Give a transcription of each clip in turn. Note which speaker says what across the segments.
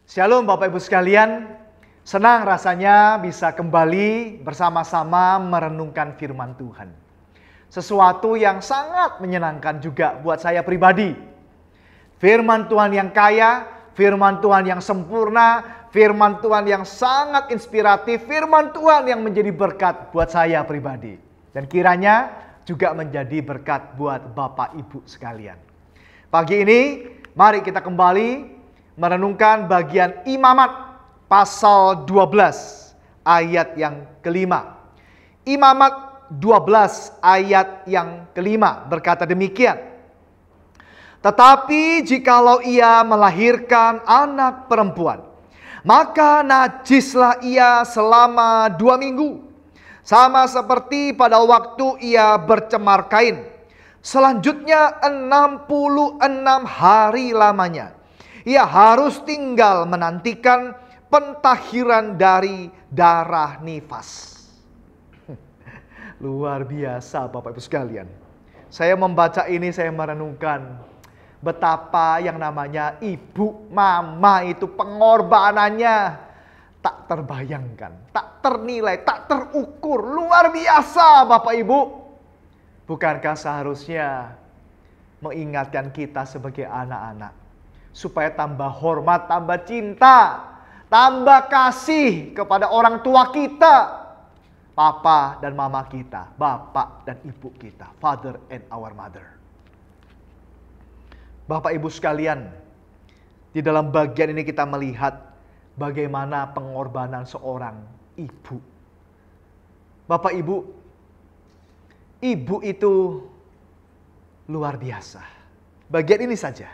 Speaker 1: Shalom Bapak Ibu sekalian, senang rasanya bisa kembali bersama-sama merenungkan firman Tuhan. Sesuatu yang sangat menyenangkan juga buat saya pribadi. Firman Tuhan yang kaya, firman Tuhan yang sempurna, firman Tuhan yang sangat inspiratif, firman Tuhan yang menjadi berkat buat saya pribadi. Dan kiranya juga menjadi berkat buat Bapak Ibu sekalian. Pagi ini, mari kita kembali merenungkan bagian Imamat pasal 12 ayat yang kelima. Imamat 12 ayat yang kelima berkata demikian. Tetapi jikalau ia melahirkan anak perempuan, maka najislah ia selama 2 minggu, sama seperti pada waktu ia bercemar kain. Selanjutnya 66 hari lamanya ia harus tinggal menantikan pentahiran dari darah nifas. Luar biasa Bapak Ibu sekalian. Saya membaca ini, saya merenungkan betapa yang namanya ibu, mama itu pengorbanannya tak terbayangkan, tak ternilai, tak terukur. Luar biasa Bapak Ibu. Bukankah seharusnya mengingatkan kita sebagai anak-anak supaya tambah hormat, tambah cinta, tambah kasih kepada orang tua kita, papa dan mama kita, bapak dan ibu kita, father and our mother. Bapak Ibu sekalian, di dalam bagian ini kita melihat bagaimana pengorbanan seorang ibu. Bapak Ibu, ibu itu luar biasa. Bagian ini saja.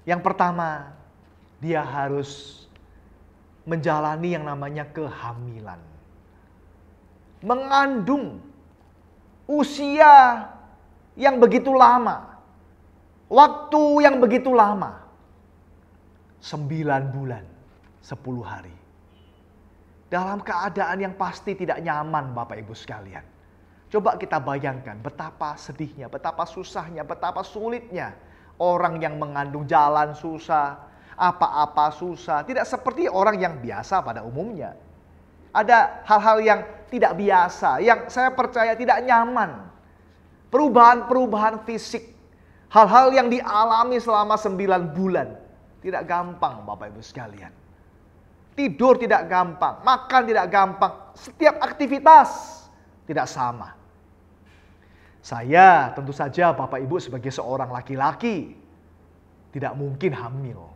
Speaker 1: Yang pertama, dia harus menjalani yang namanya kehamilan. Mengandung usia yang begitu lama. Waktu yang begitu lama. 9 bulan, 10 hari. Dalam keadaan yang pasti tidak nyaman Bapak Ibu sekalian. Coba kita bayangkan betapa sedihnya, betapa susahnya, betapa sulitnya. Orang yang mengandung jalan susah, apa-apa susah. Tidak seperti orang yang biasa pada umumnya. Ada hal-hal yang tidak biasa, yang saya percaya tidak nyaman. Perubahan-perubahan fisik. Hal-hal yang dialami selama 9 bulan. Tidak gampang Bapak Ibu sekalian. Tidur tidak gampang, makan tidak gampang. Setiap aktivitas tidak sama. Saya tentu saja Bapak Ibu sebagai seorang laki-laki tidak mungkin hamil.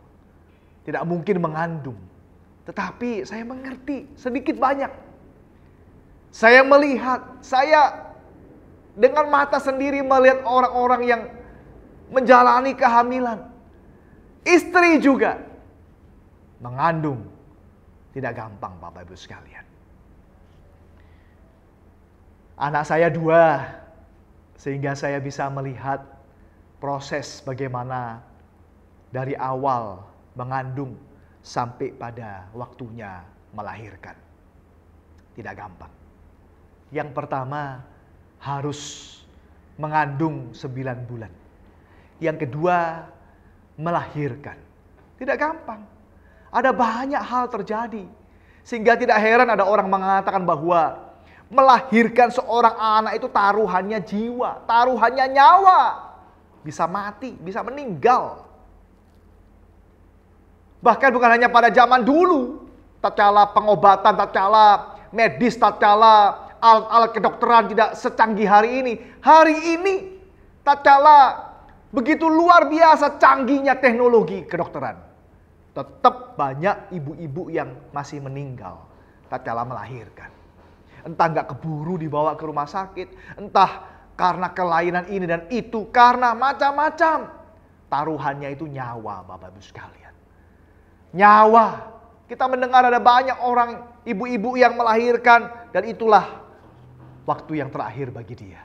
Speaker 1: Tidak mungkin mengandung. Tetapi saya mengerti sedikit banyak. Saya melihat, saya dengan mata sendiri melihat orang-orang yang menjalani kehamilan. Istri juga mengandung. Tidak gampang Bapak Ibu sekalian. Anak saya 2. Sehingga saya bisa melihat proses bagaimana dari awal mengandung sampai pada waktunya melahirkan. Tidak gampang. Yang pertama harus mengandung 9 bulan. Yang kedua melahirkan. Tidak gampang. Ada banyak hal terjadi. Sehingga tidak heran ada orang mengatakan bahwa melahirkan seorang anak itu taruhannya jiwa, taruhannya nyawa. Bisa mati, bisa meninggal. Bahkan bukan hanya pada zaman dulu. Tatkala pengobatan, tatkala medis, tatkala alat-alat kedokteran tidak secanggih hari ini. Hari ini tatkala begitu luar biasa canggihnya teknologi kedokteran. Tetap banyak ibu-ibu yang masih meninggal tatkala melahirkan. Entah nggak keburu dibawa ke rumah sakit. Entah karena kelainan ini dan itu. Karena macam-macam. Taruhannya itu nyawa Bapak Ibu sekalian. Nyawa. Kita mendengar ada banyak orang ibu-ibu yang melahirkan. Dan itulah waktu yang terakhir bagi dia.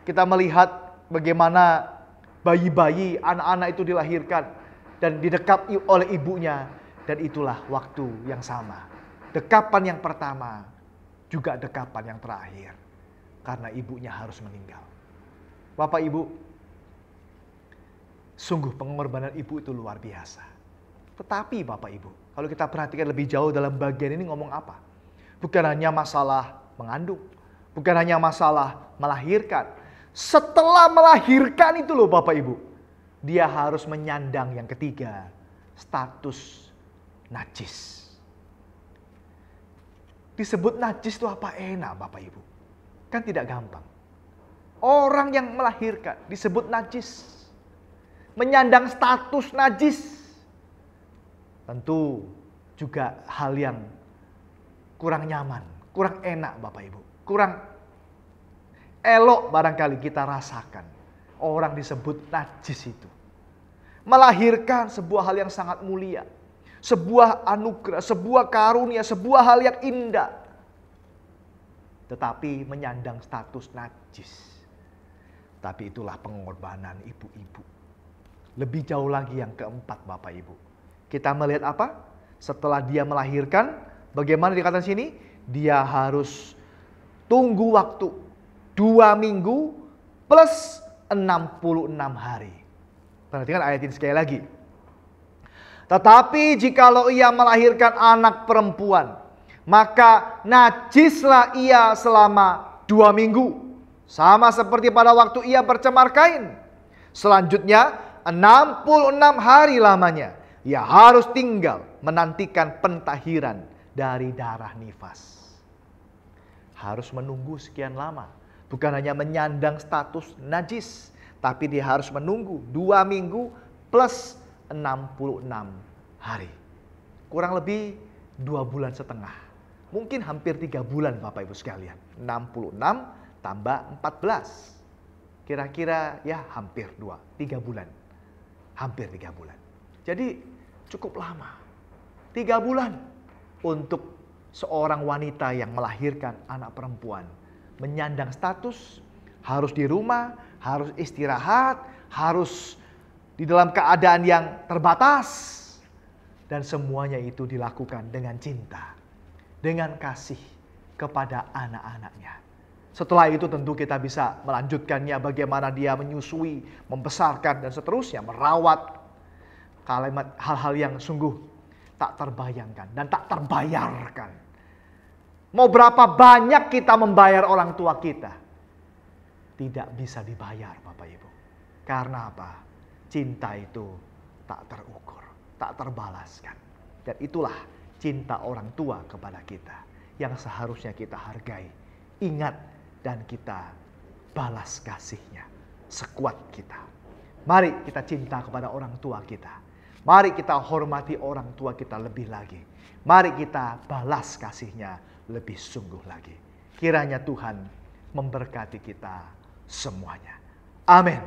Speaker 1: Kita melihat bagaimana bayi-bayi, anak-anak itu dilahirkan. Dan didekap oleh ibunya. Dan itulah waktu yang sama. Dekapan yang pertama, juga dekapan yang terakhir. Karena ibunya harus meninggal. Bapak Ibu, sungguh pengorbanan ibu itu luar biasa. Tetapi Bapak Ibu, kalau kita perhatikan lebih jauh dalam bagian ini ngomong apa? Bukan hanya masalah mengandung, bukan hanya masalah melahirkan. Setelah melahirkan itu loh Bapak Ibu, dia harus menyandang yang ketiga, status najis. Disebut najis itu apa enak Bapak Ibu? Kan tidak gampang. Orang yang melahirkan disebut najis. Menyandang status najis. Tentu juga hal yang kurang nyaman, kurang enak Bapak Ibu. Kurang elok barangkali kita rasakan. Orang disebut najis itu. Melahirkan sebuah hal yang sangat mulia. Sebuah anugerah, sebuah karunia, sebuah hal yang indah. Tetapi menyandang status najis. Tapi itulah pengorbanan ibu-ibu. Lebih jauh lagi yang keempat Bapak Ibu. Kita melihat apa? Setelah dia melahirkan, bagaimana dikatakan sini? Dia harus tunggu waktu 2 minggu plus 66 hari. Perhatikan ayat ini sekali lagi. Tetapi jikalau ia melahirkan anak perempuan, maka najislah ia selama 2 minggu. Sama seperti pada waktu ia bercemar kain. Selanjutnya 66 hari lamanya. Ia harus tinggal menantikan pentahiran dari darah nifas. Harus menunggu sekian lama. Bukan hanya menyandang status najis. Tapi dia harus menunggu 2 minggu plus 66 hari. Kurang lebih 2 bulan setengah. Mungkin hampir 3 bulan Bapak Ibu sekalian. 66 tambah 14. Kira-kira ya hampir 3 bulan. Hampir 3 bulan. Jadi cukup lama. 3 bulan untuk seorang wanita yang melahirkan anak perempuan. Menyandang status, harus di rumah, harus istirahat, harus di dalam keadaan yang terbatas. Dan semuanya itu dilakukan dengan cinta, dengan kasih kepada anak-anaknya. Setelah itu tentu kita bisa melanjutkannya bagaimana dia menyusui, membesarkan dan seterusnya, merawat. Kalimat hal-hal yang sungguh tak terbayangkan dan tak terbayarkan. Mau berapa banyak kita membayar orang tua kita, tidak bisa dibayar Bapak Ibu. Karena apa? Cinta itu tak terukur, tak terbalaskan. Dan itulah cinta orang tua kepada kita yang seharusnya kita hargai, ingat dan kita balas kasihnya sekuat kita. Mari kita cinta kepada orang tua kita. Mari kita hormati orang tua kita lebih lagi. Mari kita balas kasihnya lebih sungguh lagi. Kiranya Tuhan memberkati kita semuanya. Amin.